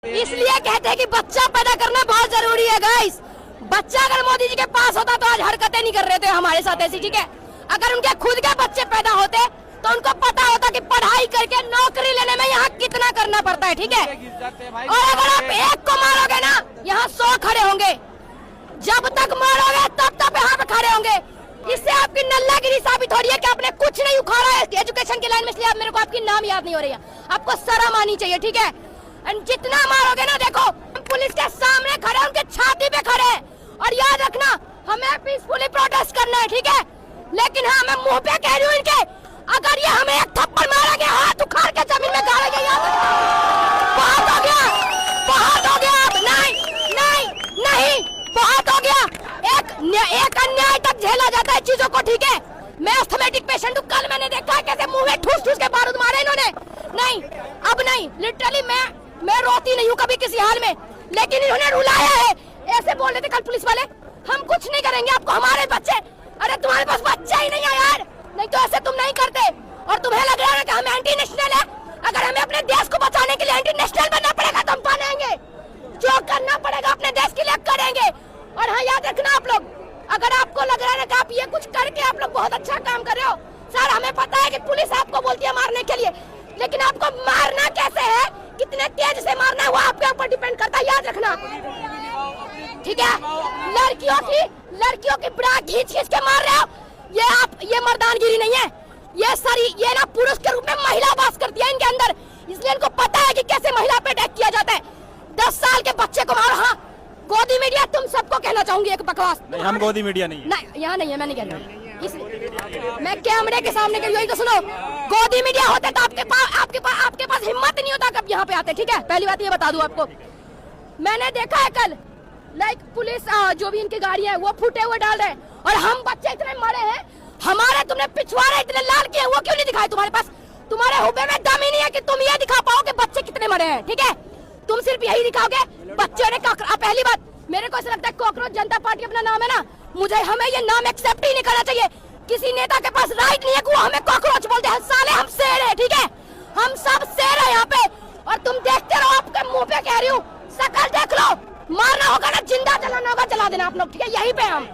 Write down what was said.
इसलिए कहते हैं कि बच्चा पैदा करना बहुत जरूरी है गाइस। बच्चा अगर मोदी जी के पास होता तो आज हरकतें नहीं कर रहे थे हमारे साथ ऐसी, ठीक है। अगर उनके खुद के बच्चे पैदा होते तो उनको पता होता कि पढ़ाई करके नौकरी लेने में यहाँ कितना करना पड़ता है, ठीक है। और अगर आप एक को मारोगे ना, यहाँ 100 खड़े होंगे। जब तक मारोगे तब तक यहाँ पे खड़े होंगे। इससे आपकी नल्लागिरी साबित हो रही है कि आपने कुछ नहीं उखाड़ा है एजुकेशन की लाइन में, इसलिए आप मेरे को आपकी नाम याद नहीं हो रही है। आपको शर्म आनी चाहिए, ठीक है। जितना मारोगे ना, देखो पुलिस के सामने खड़े, उनके छाती पे खड़े, और याद रखना हमें पीसफुली प्रोटेस्ट करना है, ठीक है। लेकिन हाँ, मैं मुंह पे कह रही हूँ इनके, अगर ये हमें एक थप्पड़ मारेंगे, हाथ उखाड़ के जमीन में गाड़ेंगे, बहुत हो गया, बहुत हो गया। अब नहीं, बहुत हो गया। एक अन्याय तक झेला जाता है चीजों को, ठीक है। मैं अस्थमेटिक पेशेंट हूँ, कल मैंने देखा है कैसे मुंह में ठूस ठूस के बारूद मारे इन्होंने। नहीं, अब नहीं, लिटरली मैं रोती नहीं हूँ कभी किसी हाल में, लेकिन इन्होंने रुलाया है। ऐसे बोल रहे थे कल पुलिस वाले, हम कुछ नहीं करेंगे आपको, हमारे बच्चे। अरे तुम्हारे पास बच्चा ही नहीं है यार, नहीं तो ऐसे तुम नहीं करते। और तुम्हें लग रहा है कि हम एंटी नेशनल है। अगर हमें अपने देश को बचाने के लिए एंटी नेशनल बनना पड़ेगा तो हम बनेंगे, जो करना पड़ेगा अपने देश के लिए करेंगे। और हाँ, याद रखना आप लोग, अगर आपको लग रहा है कि आप ये कुछ करके आप लोग बहुत अच्छा काम कर रहे हो, सर हमें पता है कि पुलिस आपको बोलती है मारने के लिए, लेकिन आपको मारना कैसे है, कितने तेज से मारना है, वो आपके ऊपर डिपेंड करता है, याद रखना, ठीक है। लड़कियों की ब्रा खींच के मार रहे हो, ये मर्दानगिरी नहीं है। ये ना पुरुष के रूप में महिला वास करती है इनके अंदर, इसलिए इनको पता है कि कैसे महिला पे अटैक किया जाता है। 10 साल के बच्चे को मारो। हाँ, गोदी मीडिया, तुम सबको कहना चाहूंगी एक बकवास। हम गोदी मीडिया नहीं है, यहाँ नहीं है, मैं नहीं कह रहा। मैं कैमरे के सामने कह रही हूँ, तो सुनो, गोदी मीडिया होते तो आपके पास हिम्मत नहीं होता कब यहाँ पे आते, ठीक है। पहली बात ये बता दूं आपको, मैंने देखा है कल पुलिस जो भी इनकी गाड़ी है वो फूटे हुए डाल रहे हैं, और हम बच्चे इतने मरे हैं, हमारे तुमने पिछवाड़े इतने लाल किए, वो क्यों नहीं दिखाए तुम्हारे पास? तुम्हारे हुबे में दम ही नहीं है कि तुम ये दिखा पाओ कि बच्चे कितने मरे हैं, ठीक है। तुम सिर्फ यही दिखाओगे बच्चों ने। पहली बात, मेरे को ऐसा लगता है कॉकरोच जनता पार्टी अपना नाम है ना, हमें ये नाम एक्सेप्ट ही नहीं करना चाहिए। किसी नेता के पास राइट नहीं है कि वो हमें कॉकरोच बोलते हैं। साले हम शेर है, ठीक है, हम सब शेर है यहाँ पे। और तुम देखते रहो, आपके मुंह पे कह रही हूँ, शकल देख लो, मारना होगा ना, जिंदा जलाना होगा, जला देना आप लोग, ठीक है। यही पे हम